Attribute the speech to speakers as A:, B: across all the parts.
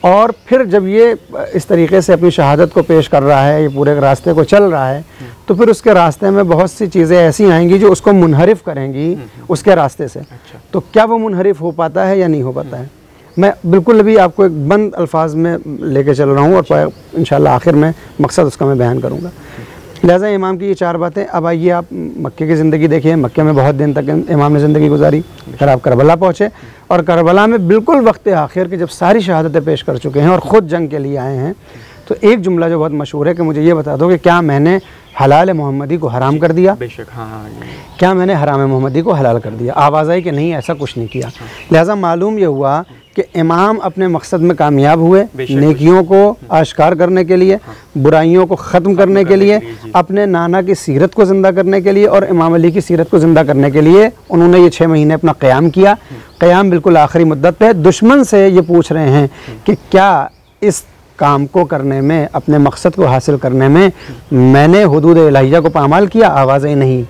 A: اور پھر جب یہ اس طریقے سے اپنی شہادت کو پیش کر رہا ہے، یہ پورے راستے کو چل رہا ہے، تو پھر اس کے راستے میں بہت سی چیزیں ایسی آئیں گی جو اس کو منحرف کریں گی اس کے راستے سے. تو کیا وہ منحرف ہو پاتا ہے یا نہیں ہو پاتا ہے؟ میں بالکل ابھی آپ کو ایک بند الفاظ میں لے کے چل رہا ہوں، اور انشاءاللہ آخر میں مقصد اس کا میں بیان کروں گا. لہٰذا امام کی یہ 4 باتیں. اب آئیے آپ مکے کی زندگی دیکھیے. مکے میں بہت دن تک امام نے زندگی گزاری، پھر آپ کربلا پہنچے، اور کربلا میں بالکل وقت آخر کے جب ساری شہادتیں پیش کر چکے ہیں اور خود جنگ کے لیے آئے ہیں، تو ایک جملہ جو بہت مشہور ہے کہ مجھے یہ بتا دو کہ کیا میں نے حلال محمدی کو حرام کر دیا؟
B: بے شک ہاں.
A: کیا میں نے حرام محمدی کو حلال کر دیا؟ آواز آئی کہ نہیں، ایسا کچھ نہیں کیا. لہٰذا معلوم یہ ہوا کہ امام اپنے مقصد میں کامیاب ہوئے، نیکیوں کو آشکار کرنے کے لیے، برائیوں کو ختم کرنے کے لیے، اپنے نانا کی سیرت کو زندہ کرنے کے لیے اور امام علی کی سیرت کو زندہ کرنے کے لیے انہوں نے یہ 6 مہینے اپنا قیام کیا. قیام بالکل آخری مدت پہ. دشمن سے یہ پوچھ رہے ہیں کہ کیا اس کام کو کرنے میں، اپنے مقصد کو حاصل کرنے میں نے حدود الہیہ کو پامال کیا؟ آواز آئی نہیں.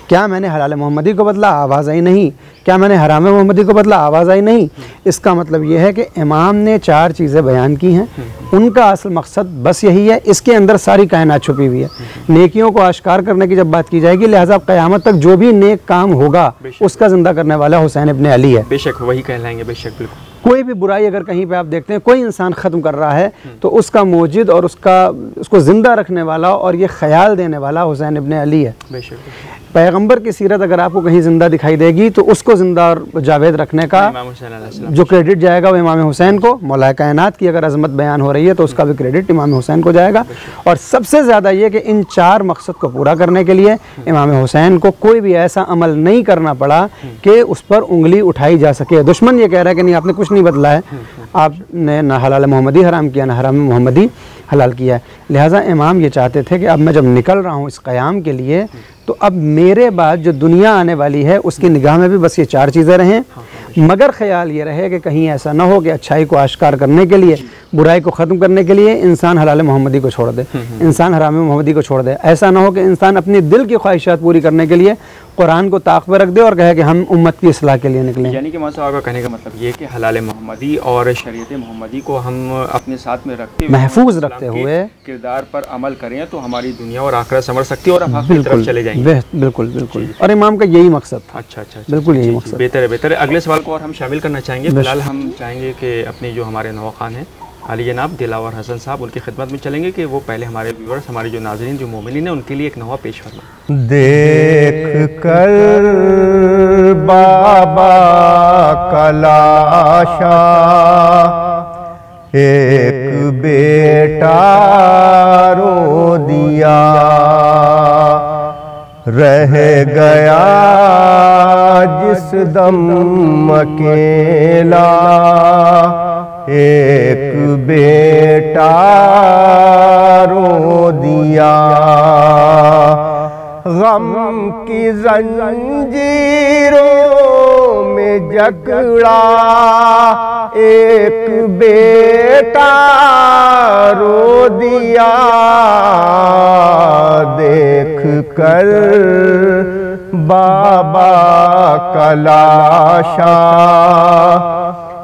A: کیا میں نے حلال محمدی کو بدلا؟ آواز آئی نہیں. کیا میں نے حرام محمدی کو بدلا؟ آواز آئی نہیں. اس کا مطلب یہ ہے کہ امام نے 4 چیزیں بیان کی ہیں، ان کا اصل مقصد بس یہی ہے. اس کے اندر ساری کائنات چھپی ہوئی ہے. نیکیوں کو آشکار کرنے کی جب بات کی جائے گی، لہٰذا قیامت تک جو بھی نیک کام ہوگا اس کا زندہ کرنے والا حسین ابن علی ہے.
B: بے شک وہی کہلائیں گے. بے شک بالکل.
A: کوئی بھی برائی اگر کہیں پہ آپ دیکھتے ہیں کوئی انسان ختم کر رہا ہے، تو اس کا موجد اور اس کو زندہ رکھنے والا اور یہ خیال دینے والا حسین ابن علی ہے.
B: بے شک.
A: پیغمبر کی سیرت اگر آپ کو کہیں زندہ دکھائی دے گی تو اس کو زندہ اور جاوید رکھنے کا
B: امام حسین علیہ السلام
A: جو کریڈٹ جائے گا وہ امام حسین کو. مولا کائنات کی اگر عظمت بیان ہو رہی ہے تو اس کا بھی کریڈٹ امام حسین کو جائے گا. اور سب سے زیادہ یہ کہ ان 4 مقصد کو پورا کرنے کے لیے امام حسین کو کوئی بھی ایسا عمل نہیں کرنا پڑا کہ اس پر انگلی اٹھائی جا سکے. دشمن یہ کہہ رہا ہے کہ نہیں، آپ نے کچھ نہیں بدلا ہے، آپ نے نہ حلال محمدی حرام کیا نہ حرام محمدی حلال کیا ہے. لہٰذا امام یہ چاہتے تھے کہ اب میں جب نکل رہا ہوں اس قیام کے لیے، تو اب میرے بعد جو دنیا آنے والی ہے اس کی نگاہ میں بھی بس یہ 4 چیزیں رہیں، مگر خیال یہ رہے کہ کہیں ایسا نہ ہو کہ اچھائی کو آشکار کرنے کے لیے، برائی کو ختم کرنے کے لیے انسان حلال محمدی کو چھوڑ دے، انسان حرام محمدی کو چھوڑ دے. ایسا نہ ہو کہ انسان اپنی دل کی خواہشات پوری کرنے کے لیے قرآن کو طاق پہ رکھ دے اور کہے کہ ہم امت کی اصلاح کے لیے نکلیں.
B: یعنی کہ مولانا صاحب کا کہنے کا مطلب یہ کہ حلال محمدی اور شریعت محمدی کو ہم اپنے ساتھ میں رکھتے ہوئے،
A: محفوظ رکھتے ہوئے
B: کردار پر عمل کریں تو ہماری دنیا اور آخرت سنور سکتی ہے اور ہم حق کی طرف چلے جائیں گے.
A: بالکل بالکل. اور امام کا یہی مقصد تھا.
B: اچھا اچھا.
A: بالکل یہی مقصد.
B: بہتر ہے بہتر ہے. اگلے سوال کو اور ہم شامل کرنا چاہیں گے. فی الحال ہم چاہیں گے کہ اپنے جو ہمارے نوخان ہیں علی جناب دلاور حسن صاحب، ان کی خدمت میں چلیں گے کہ وہ پہلے ہمارے ویورز، ہمارے جو ناظرین، جو مومنین ہیں، ان کے لیے ایک نوحہ پیش فرمائیں.
C: دیکھ کر بابا کا لاشا ایک بیٹا رو دیا، رہ گیا جس دم اکیلا ایک بیٹا رو دیا، غم کی زنجیروں میں جکڑا ایک بیٹا رو دیا، دیکھ کر بابا کا لاشا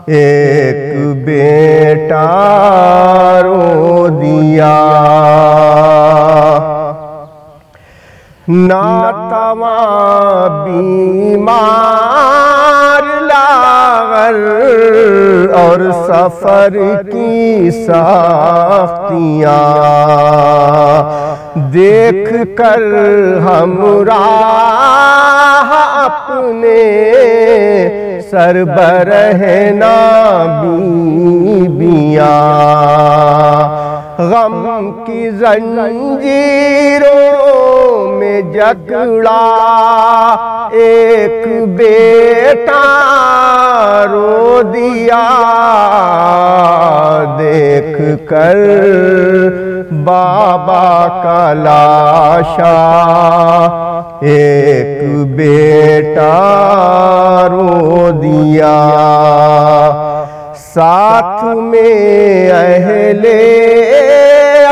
C: ایک بیٹا رو دیا، ناتواں بیمار لاغر اور سفر کی سختیاں دیکھ کر ہمراہ اپنے سر برہنا بیبیاں، غم کی زنجیروں میں جکڑا ایک بیٹا رو دیا، دیکھ کر بابا کا لاشا ایک بیٹا رو دیا، ساتھ میں اہل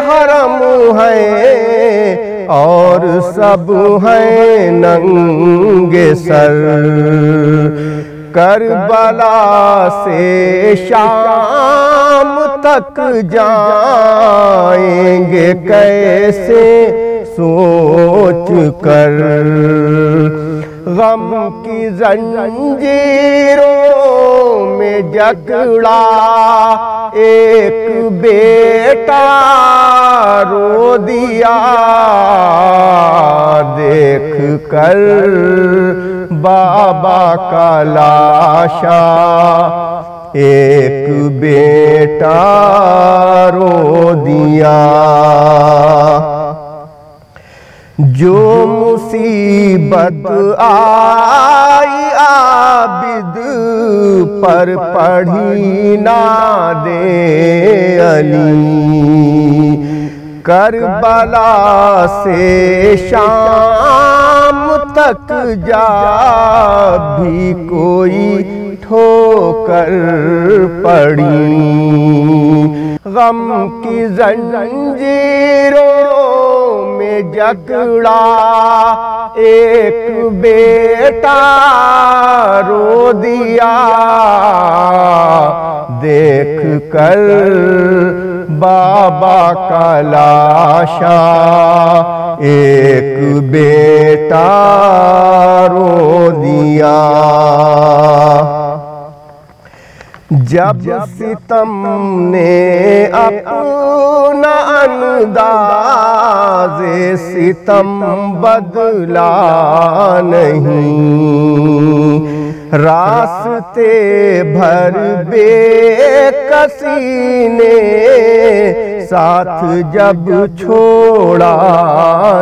C: حرم ہیں اور سب ہیں ننگے سر، کربلا سے شام تک جائیں گے کیسے سوچ کر، غم کی زنجیروں میں جکڑا ایک بیٹا رو دیا، دیکھ کر بابا کا لاشا ایک بیٹا رو دیا۔ جو مصیبت آئی عابد پر پڑھی ناد علی، کربلا سے شام تک جا بھی کوئی ٹھوکر پڑی، غم کی زنجیروں میں جکڑا ایک بیٹا رو دیا، دیکھ کر بابا کا لاشا ایک بیٹا رو دیا۔ جب ستم نے اپنا انداز ستم بدلا نہیں، راستے بھر بے کسی نے ساتھ جب چھوڑا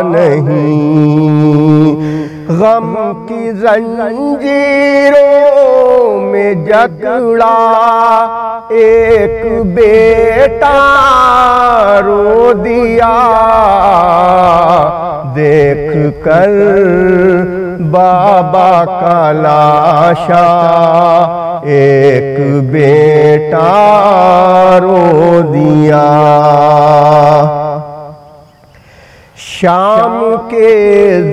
C: نہیں، غم کی زنجیروں میں جکڑا ایک بیٹا رو دیا، دیکھ کر بابا کا لاشا ایک بیٹا رو دیا۔ شام کے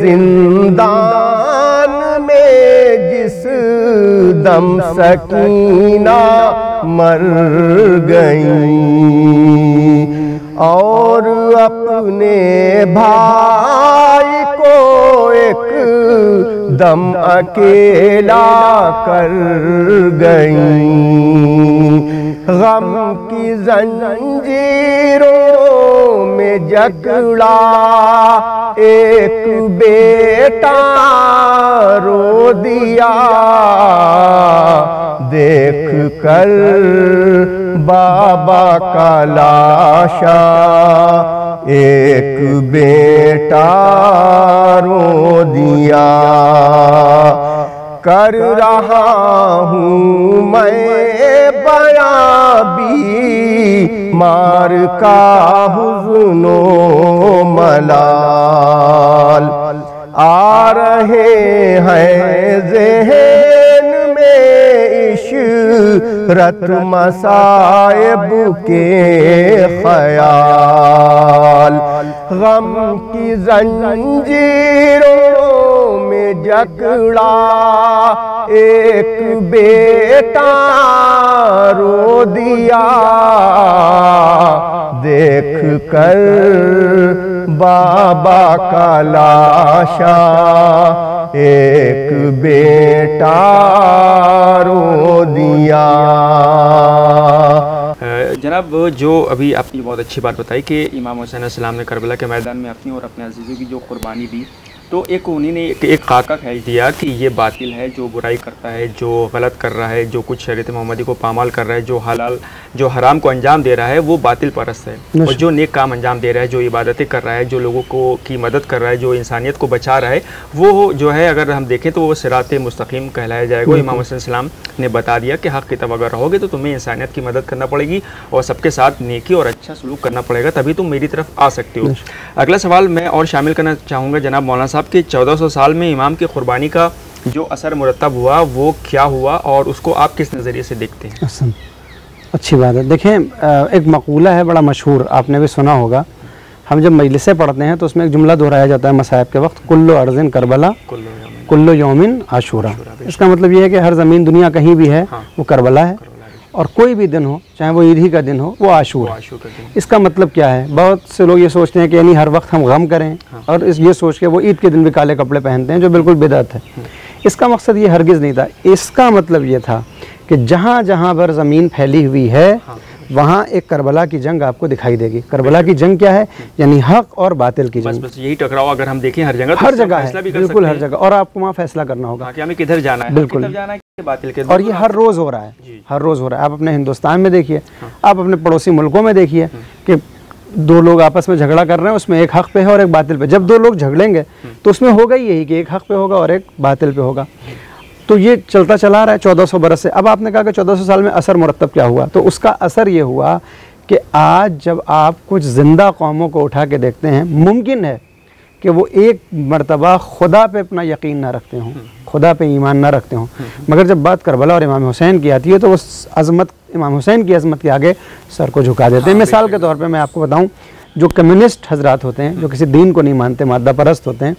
C: زندان میں جس دم سکینہ مر گئیں، اور اپنے بھائی کو ایک دم اکیلا کر گئیں، غم کی زنجیروں میں جکڑا ایک بیٹا رو دیا، دیکھ کر بابا کا لاشا ایک بیٹا رو دیا۔ کر رہا ہوں میں بیاں بیمار کا حزن و ملال، آ رہے ہیں ذہن میں عشرت مصائب کے خیال، غم کی زنجیروں میں جکڑا ایک بیٹا رو دیا، دیکھ کر بابا کا لاشا ایک بیٹا رو دیا۔
B: جناب جو ابھی آپ نے بہت اچھی بات بتائی کہ امام حسین علیہ السلام نے کربلا کے میدان میں اپنی اور اپنے عزیزوں کی جو قربانی دی، تو انہیں نے ایک خاکہ کھینچ دیا کہ یہ باطل ہے، جو برائی کرتا ہے، جو غلط کر رہا ہے، جو کچھ شریعت محمدی کو پامال کر رہا ہے، جو حلال جو حرام کو انجام دے رہا ہے، وہ باطل پرست ہے، اور جو نیک کام انجام دے رہا ہے، جو عبادتیں کر رہا ہے، جو لوگوں کی مدد کر رہا ہے، جو انسانیت کو بچا رہا ہے، وہ جو ہے اگر ہم دیکھیں تو وہ صراط مستقیم کہلایا جائے گا۔ امام حسین السلام نے بتا دیا کہ حق کی طرف اگر رہو گے تو تمہیں انسانیت کی مدد کرنا پڑے گی اور سب کے ساتھ نیکی اور اچھا سلوک کرنا پڑے گا، تبھی تم میری طرف آ سکتے ہو۔ اگلا سوال میں اور شامل کرنا چاہوں گا جناب مولانا صاحب کہ 1400 سال میں امام کی قربانی کا جو اثر مرتب ہوا وہ کیا ہوا اور اس کو آپ کس نظریے سے دیکھتے ہیں؟
A: اچھی بات ہے۔ دیکھیں ایک مقولہ ہے بڑا مشہور، آپ نے بھی سنا ہوگا، ہم جب مجلسیں پڑھتے ہیں تو اس میں ایک جملہ دہرایا جاتا ہے مصائب کے وقت، کلو ارضٍ کربلا کلو یومن عاشورہ۔ اس کا مطلب یہ ہے کہ ہر زمین دنیا کہیں بھی ہے وہ کربلا ہے، اور کوئی بھی دن ہو، چاہے وہ عید ہی کا دن ہو، وہ عاشور ہے۔ اس کا مطلب کیا ہے؟ بہت سے لوگ یہ سوچتے ہیں کہ یعنی ہر وقت ہم غم کریں، اور یہ سوچ کے وہ عید کے دن بھی کالے کپڑے پہنتے ہیں، جو بالکل بدعت ہے۔ اس کا مقصد یہ ہرگز نہیں تھا۔ اس کا مطلب یہ تھا کہ جہاں جہاں پر زمین پھیلی ہوئی ہے وہاں ایک کربلا کی جنگ آپ کو دکھائی دے گی۔ کربلا کی جنگ کیا ہے؟ یعنی حق اور باطل کی جنگ۔
B: بس یہی ٹکراؤ اگر ہم دیکھیں ہر جگہ،
A: ہر جگہ ہے، بالکل ہر جگہ، اور آپ کو وہاں فیصلہ کرنا ہوگا
B: کہ ہمیں کدھر جانا ہے،
A: بالکل،
B: باطل کے،
A: اور یہ ہر روز ہو رہا ہے، ہر روز ہو رہا ہے۔ آپ اپنے ہندوستان میں دیکھیے، آپ اپنے پڑوسی ملکوں میں دیکھیے کہ دو لوگ آپس میں جھگڑا کر رہے ہیں، اس میں ایک حق پہ ہے اور ایک باطل پہ۔ جب دو لوگ جھگڑیں گے تو اس میں ہوگا ہی یہی کہ ایک حق پہ ہوگا اور ایک باطل پہ ہوگا۔ تو یہ چلتا چلا رہا ہے 1400 برس سے۔ اب آپ نے کہا کہ 1400 سال میں اثر مرتب کیا ہوا؟ تو اس کا اثر یہ ہوا کہ آج جب آپ کچھ زندہ قوموں کو اٹھا کے دیکھتے ہیں، ممکن ہے کہ وہ ایک مرتبہ خدا پہ اپنا یقین نہ رکھتے ہوں، خدا پہ ایمان نہ رکھتے ہوں، مگر جب بات کربلا اور امام حسین کی آتی ہے تو وہ عظمت، امام حسین کی عظمت کے آگے سر کو جھکا دیتے ہیں۔ مثال کے طور پہ میں آپ کو بتاؤں، جو کمیونسٹ حضرات ہوتے ہیں، جو کسی دین کو نہیں مانتے، مادہ پرست ہوتے ہیں،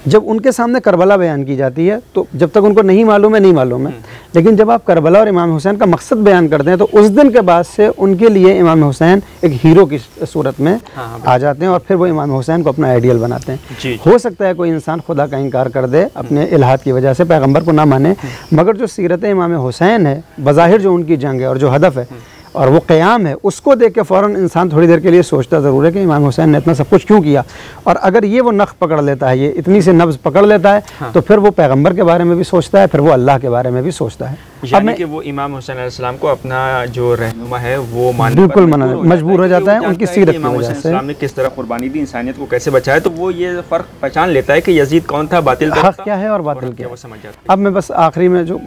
A: جب ان کے سامنے کربلا بیان کی جاتی ہے تو جب تک ان کو نہیں معلوم ہے، لیکن جب آپ کربلا اور امام حسین کا مقصد بیان کرتے ہیں تو اس دن کے بعد سے ان کے لیے امام حسین ایک ہیرو کی صورت میں آ جاتے ہیں، اور پھر وہ امام حسین کو اپنا آئیڈیل بناتے ہیں۔ ہو سکتا ہے کوئی انسان خدا کا انکار کر دے اپنے الہات کی وجہ سے، پیغمبر کو نہ مانے، مگر جو سیرت امام حسین ہے، بظاہر جو ان کی جنگ ہے اور جو ہدف ہے اور وہ قیام ہے، اس کو دیکھ کے فوراً انسان تھوڑی دیر کے لیے سوچتا ضرور ہے کہ امام حسین نے اتنا سب کچھ کیوں کیا، اور اگر یہ وہ نخ پکڑ لیتا ہے، یہ اتنی سے نبض پکڑ لیتا ہے تو پھر وہ پیغمبر کے بارے میں بھی سوچتا ہے، پھر وہ اللہ کے بارے میں بھی سوچتا ہے۔
B: یعنی کہ وہ امام حسین علیہ السلام کو اپنا جو رہنما ہے وہ
A: بالکل مجبور ہو جاتا ہے ان کی سیرت کی
B: امام
A: وجہ
B: حسین
A: سے۔
B: السلام نے کس طرح قربانی دی، انسانیت کو کیسے بچایا، تو وہ یہ فرق پہچان لیتا ہے کہ یزید کون تھا، باطل کون
A: حق
B: تھا،
A: کیا ہے اور باطل کیا ہے،
B: وہ سمجھ جاتا ہے۔
A: اب میں بس آخری میں جو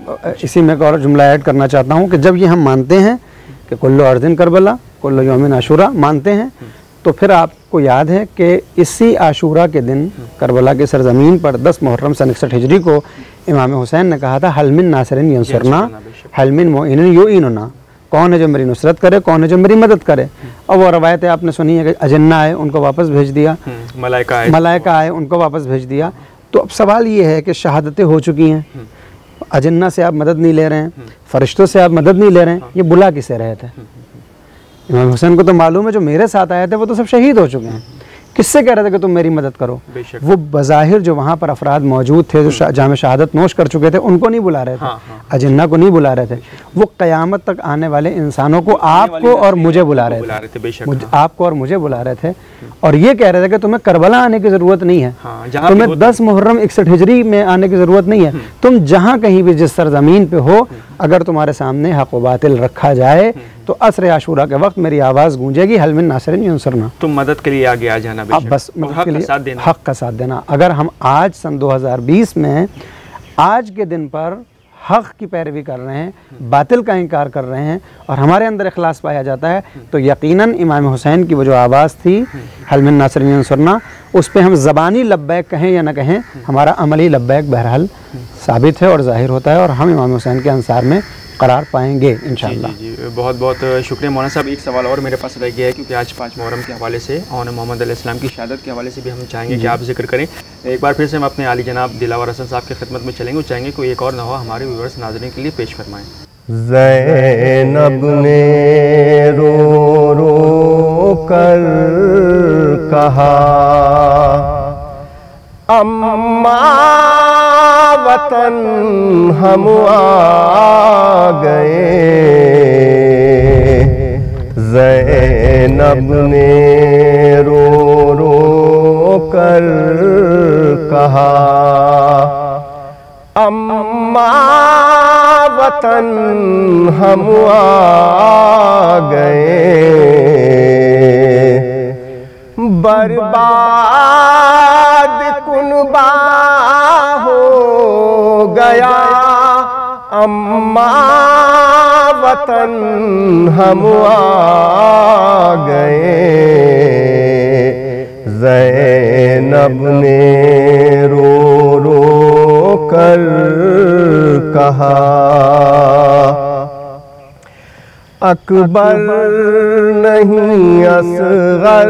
A: اسی میں ایک اور جملہ ایڈ کرنا چاہتا ہوں کہ جب یہ ہم مانتے ہیں کہ کل ارض کربلا کل یوم عاشورہ مانتے ہیں، تو پھر آپ کو یاد ہے کہ اسی عاشورہ کے دن کربلا کے سرزمین پر 10 محرم سن 61 ہجری کو امام حسین نے کہا تھا حل من ناصر ینصرنا حل من معین یعیننا، کون ہے جو میری نصرت کرے، کون ہے جو میری مدد کرے۔ اور وہ روایتیں آپ نے سنی ہے کہ اجنہ آئے، ان کو واپس بھیج دیا، ملائکہ آئے، ان کو واپس بھیج دیا۔ تو اب سوال یہ ہے کہ شہادتیں ہو چکی ہیں، اجنہ سے آپ مدد نہیں لے رہے ہیں، فرشتوں سے آپ مدد نہیں لے رہے ہیں، یہ بلا کسے رہے تھے؟ امام حسین کو تو معلوم ہے جو میرے ساتھ آئے تھے وہ تو سب شہید ہو چکے ہیں، کس سے کہہ رہے تھے کہ تم میری مدد کرو؟ وہ بظاہر جو وہاں پر افراد موجود تھے جو جام شہادت نوش کر چکے تھے ان کو نہیں بلا رہے تھے، اجنہ کو نہیں بلا رہے تھے، وہ قیامت تک آنے والے انسانوں کو، آپ کو اور مجھے بلا رہے تھے، آپ کو اور مجھے بلا رہے تھے، اور یہ کہہ رہے تھے کہ تمہیں کربلا آنے کی ضرورت نہیں ہے، تمہیں 10 محرم 61 ہجری میں آنے کی ضرورت نہیں ہے، تم جہاں کہیں بھی جس سرزمین پہ ہو، اگر تمہارے سامنے حق و باطل رکھا جائے تو عصر عاشورہ کے وقت میری آواز گونجے گی حل من ناصر ینصرنا،
B: تم مدد کے لیے آگے آ جانا،
A: اب بس مدد کے لیے حق کا ساتھ دینا۔ اگر ہم آج سن 2020 میں آج کے دن پر حق کی پیروی کر رہے ہیں، باطل کا انکار کر رہے ہیں، اور ہمارے اندر اخلاص پایا جاتا ہے، تو یقیناً امام حسین کی وہ جو آواز تھی حل من ناصر ینصرنا، اس پہ ہم زبانی لبیک کہیں یا نہ کہیں، ہمارا عملی لبیک بہرحال ثابت ہے اور ظاہر ہوتا ہے، اور ہم امام حسین کے انصار میں قرار پائیں گے انشاءاللہ۔
B: جی بہت بہت شکریہ مولانا صاحب۔ ایک سوال اور میرے پاس رہ گیا ہے، کیونکہ آج 5 محرم کے حوالے سے اور محمد علیہ السلام کی شہادت کے حوالے سے بھی ہم چاہیں گے کہ آپ ذکر کریں۔ ایک بار پھر سے ہم اپنے عالی جناب دلاور حسن صاحب کی خدمت میں چلیں گے، چاہیں گے کوئی ایک اور نغمہ ہمارے ویورز ناظرین کے لیے پیش فرمائیں۔
C: زینب نے رو رو کر کہا اماں وطن ہم آ گئے، زینب نے رو رو کر کہا اماں وطن ہم آ گئے، برباد کنبہ ہو گیا اماں وطن ہم آ گئے، زینب نے رو رو کر کہا اکبر نہیں اصغر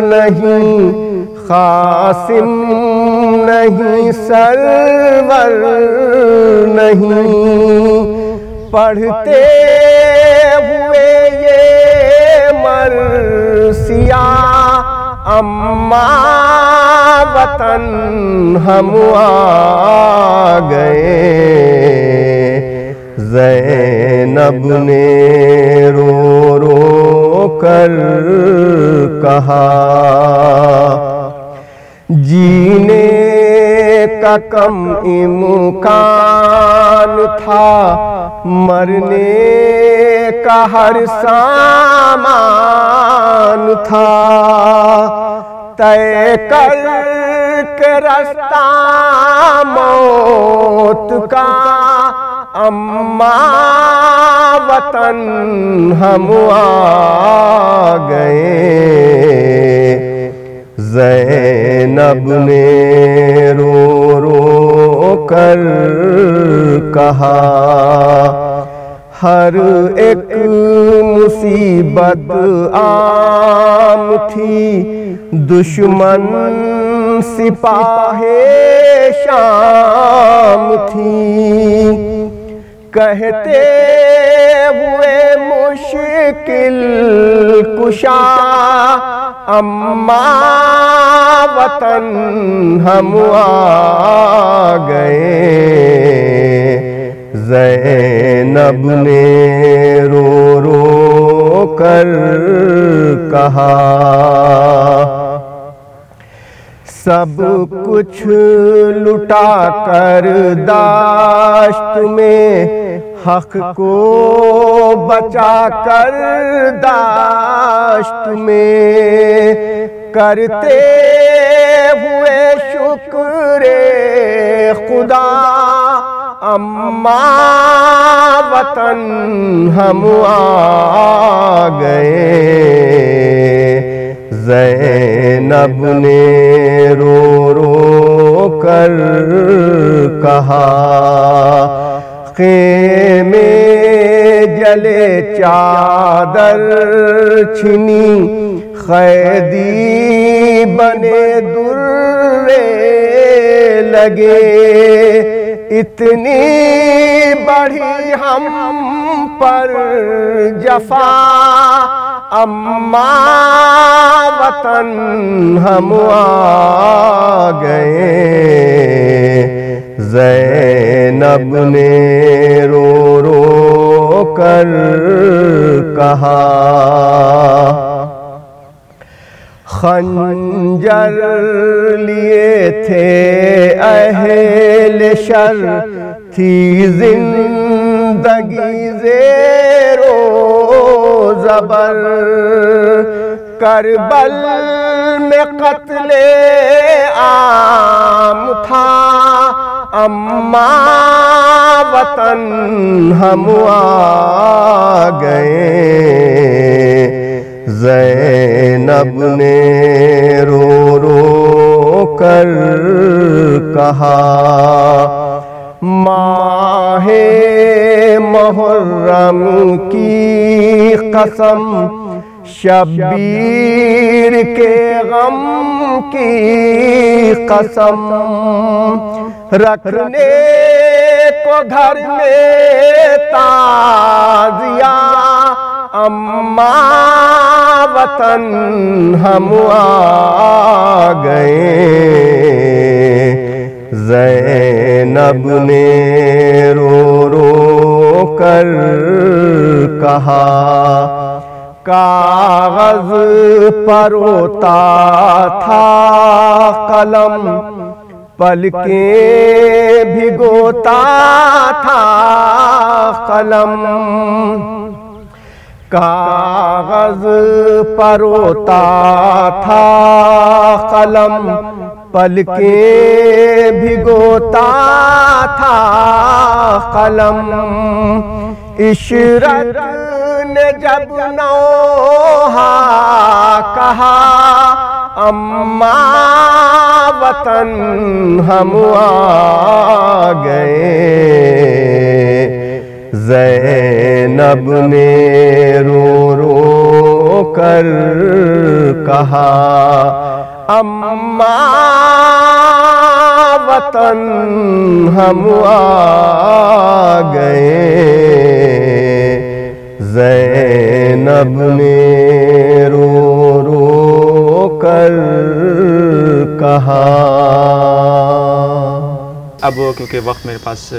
C: نہیں قاسم نہیں سرور نہیں، پڑھتے ہوئے یہ مرثیہ اماں وطن ہم آ گئے. زینب نے رو رو کر کہا جینے کا کم امکان تھا مرنے کا ہر سامان تھا طے کر کے رستہ موت کا اماں وطن ہم آ گئے. زینب نے رو رو کر کہا ہر ایک مصیبت عام تھی دشمن سپاہ شام تھی کہتے ہوئے مشکل کشا اماں وطن ہم آ گئے. زینب نے رو رو کر کہا سب کچھ لٹا کر داشت میں حق کو بچا کر داشت میں کرتے ہوئے شکر خدا اماں وطن ہم آ گئے. زینب نے رو رو کر کہا خیمے جلے چادر چھنی قیدی بنے درے لگے اتنی بڑھی ہم پر جفا اماں وطن ہم آ گئے. زینب نے رو رو کر کہا خنجر لیے تھے اہل شر تھی زندگی زیر و زبر کربل میں قتل عام تھا اماں وطن ہم آ گئے. زینب نے رو رو کر کہا ماہ محرم کی قسم شبیر کے غم کی قسم رکھنے کو گھر میں تعزیہ اماں وطن ہم آ گئے. زینب نے رو رو کر کہا کاغذ پر ہوتا تھا قلم پلکیں بھگوتا تھا قلم کاغذ پر ہوتا تھا قلم پلکیں بھگوتا تھا قلم عشرت نے جب نوحہ کہا اماں وطن ہم آ گئے. زینب نے رو رو کر کہا اماں وطن ہم آ گئے. زینب نے رو رو کر کہا.
B: اب کیونکہ وقت میرے پاس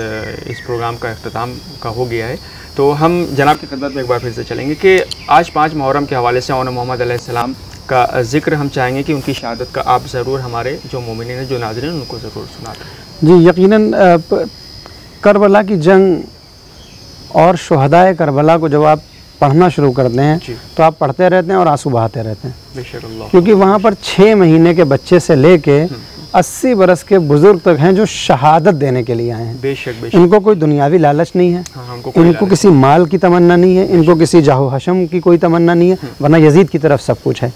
B: اس پروگرام کا اختتام کا ہو گیا ہے تو ہم جناب کی خدمت میں ایک بار پھر سے چلیں گے کہ آج 5 محرم کے حوالے سے آن محمد علیہ السلام کا ذکر ہم چاہیں گے کہ ان کی شہادت کا آپ ضرور ہمارے جو مومنین ہیں جو ناظرین ان کو ضرور سناتے ہیں.
A: جی یقیناً کربلا کی جنگ اور شہدائے کربلا کو جب آپ پڑھنا شروع کرتے ہیں تو آپ پڑھتے رہتے ہیں اور آنسو بہاتے رہتے ہیں,
B: بے شک اللہ,
A: کیونکہ وہاں پر 6 مہینے کے بچے سے لے کے 80 برس کے بزرگ تک ہیں جو شہادت دینے کے لیے آئے ہیں.
B: بے شک,
A: ان کو کوئی دنیاوی لالچ نہیں ہے, ان کو کسی مال کی تمنا نہیں ہے, ان کو کسی جاہ و حشم کی کوئی تمنا نہیں ہے, ورنہ یزید کی طرف سب کچھ ہے.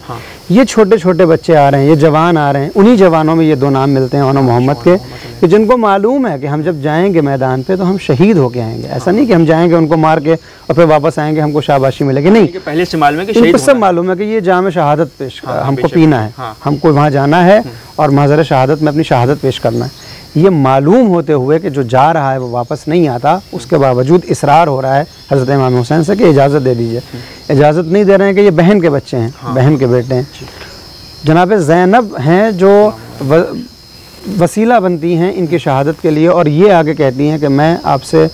A: یہ چھوٹے چھوٹے بچے آ رہے ہیں, یہ جوان آ رہے ہیں, انہی جوانوں میں یہ 2 نام ملتے ہیں اون محمد کے, کہ جن کو معلوم ہے کہ ہم جب جائیں گے میدان پہ تو ہم شہید ہو کے آئیں گے. ایسا نہیں کہ ہم جائیں گے ان کو مار کے اور پھر واپس آئیں گے ہم کو شاباشی ملے گی, نہیں,
B: پہلے سے معلوم ہے کہ
A: ان کو سب معلوم ہے کہ یہ جام شہادت پیش ہم کو پینا ہے, ہم کو وہاں جانا ہے اور محضر شہادت میں اپنی شہادت پیش کرنا ہے. یہ معلوم ہوتے ہوئے کہ جو جا رہا ہے وہ واپس نہیں آتا, اس کے باوجود اصرار ہو رہا ہے حضرت امام حسین سے کہ اجازت دے دیجئے. اجازت نہیں دے رہے ہیں کہ یہ بہن کے بچے ہیں, بہن کے بیٹے ہیں. جناب زینب ہیں جو وسیلہ بنتی ہیں ان کی شہادت کے لیے, اور یہ آگے کہتی ہیں کہ میں آپ سے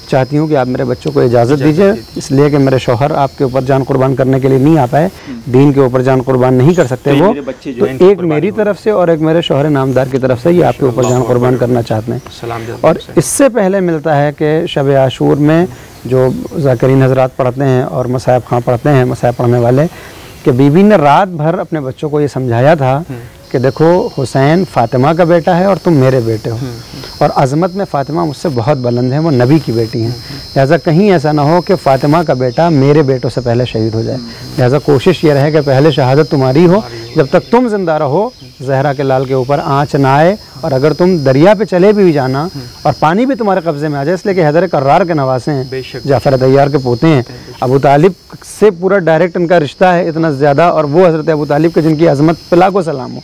A: چاہتی ہوں کہ آپ میرے بچوں کو اجازت دیجئے, اس لیے کہ میرے شوہر آپ کے اوپر جان قربان کرنے کے لیے نہیں آ پائے, دین کے اوپر جان قربان نہیں کر سکتے وہ, تو ایک میری طرف سے اور ایک میرے شوہر نامدار کی طرف سے یہ آپ کے اوپر جان قربان کرنا چاہتے ہیں. اور اس سے پہلے ملتا ہے کہ شب عاشور میں جو ذاکرین حضرات پڑھتے ہیں اور مصاحب خواں پڑھتے ہیں, مصاحب پڑھنے والے, کہ بی بی نے رات بھر اپنے بچوں کو یہ سمجھایا تھا کہ دیکھو حسین فاطمہ کا بیٹا ہے اور تم میرے بیٹے ہو, اور عظمت میں فاطمہ مجھ سے بہت بلند ہے, وہ نبی کی بیٹی ہیں, لہٰذا کہیں ایسا نہ ہو کہ فاطمہ کا بیٹا میرے بیٹوں سے پہلے شہید ہو جائے. لہٰذا کوشش یہ رہے کہ پہلے شہادت تمہاری ہو, جب تک تم زندہ رہو زہرا کے لال کے اوپر آنچ نہ آئے, اور اگر تم دریا پہ چلے بھی جانا اور پانی بھی تمہارے قبضے میں آ جائے, اس لیے کہ حیدر کرار کے نواسے ہیں, جعفر طیار کے پوتے ہیں, ابو طالب سے پورا ڈائریکٹ ان کا رشتہ ہے اتنا زیادہ, اور وہ حضرت ابو طالب کے جن کی عظمت پہ لاکھوں سلام ہو,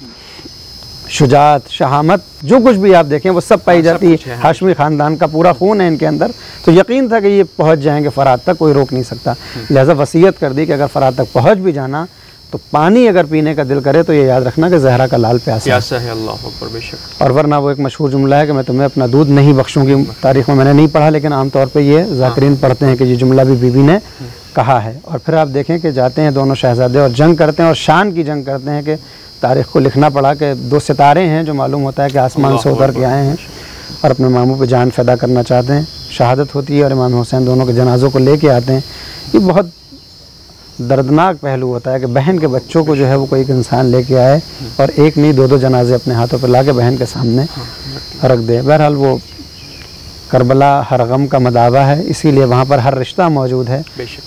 A: شجاعت, شہامت, جو کچھ بھی آپ دیکھیں وہ سب پائی جاتی ہے. ہاشمی خاندان کا پورا خون ہے ان کے اندر, تو یقین تھا کہ یہ پہنچ جائیں گے فرات تک, کوئی روک نہیں سکتا. لہٰذا وصیت کر دی کہ اگر فرات تک پہنچ بھی جانا تو پانی اگر پینے کا دل کرے تو یہ یاد رکھنا کہ زہرا کا لال پیاسا ہے.
B: اللہ اکبر, بے شک.
A: اور ورنہ وہ ایک مشہور جملہ ہے کہ میں تمہیں اپنا دودھ نہیں بخشوں گی, تاریخ میں نے نہیں پڑھا لیکن عام طور پہ یہ ذاکرین پڑھتے ہیں کہ یہ جملہ بھی بی بی نے کہا ہے. اور پھر آپ دیکھیں کہ جاتے ہیں دونوں شہزادے اور جنگ کرتے ہیں, اور شان کی جنگ کرتے ہیں کہ تاریخ کو لکھنا پڑا کہ 2 ستارے ہیں جو معلوم ہوتا ہے کہ آسمان سے اتر کے آئے ہیں اور اپنے ماموں پہ جان فدا کرنا چاہتے ہیں. شہادت ہوتی ہے اور امام حسین دونوں کے جنازوں کو لے کے آتے ہیں. یہ بہت دردناک پہلو ہوتا ہے کہ بہن کے بچوں کو جو ہے وہ کوئی ایک انسان لے کے آئے اور ایک نہیں 2 جنازے اپنے ہاتھوں پہ لا کے بہن کے سامنے رکھ دے. بہرحال وہ کربلا ہر غم کا مداوا ہے, اسی لیے وہاں پر ہر رشتہ موجود ہے.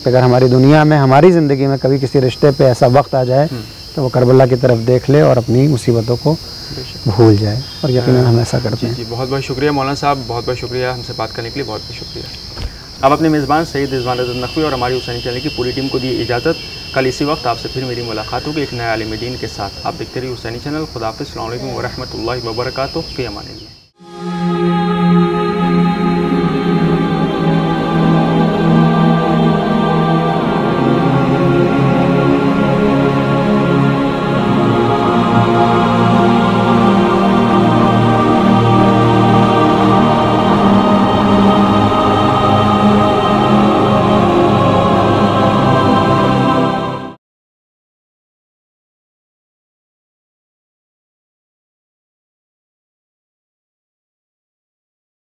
A: اگر ہماری دنیا میں, ہماری زندگی میں کبھی کسی رشتے پہ ایسا وقت آ جائے تو وہ کربلا کی طرف دیکھ لے اور اپنی مصیبتوں کو بھول جائے, اور یقیناً ہم ایسا کرتے ہیں.
B: جی بہت بہت شکریہ مولانا صاحب, بہت بہت شکریہ ہم سے بات کرنے کے لیے, بہت بہت شکریہ. اب اپنے میزبان سید رضوان رضا نقوی اور ہماری حسینی چینل کی پوری ٹیم کو دی اجازت. کل اسی وقت آپ سے پھر میری ملاقات ہوگی ایک نئے عالم دین کے ساتھ. آپ دیکھتے رہیے حسینی چینل. خدا حافظ, السلام علیکم ورحمۃ اللہ وبرکاتہ. فی امان اللہ.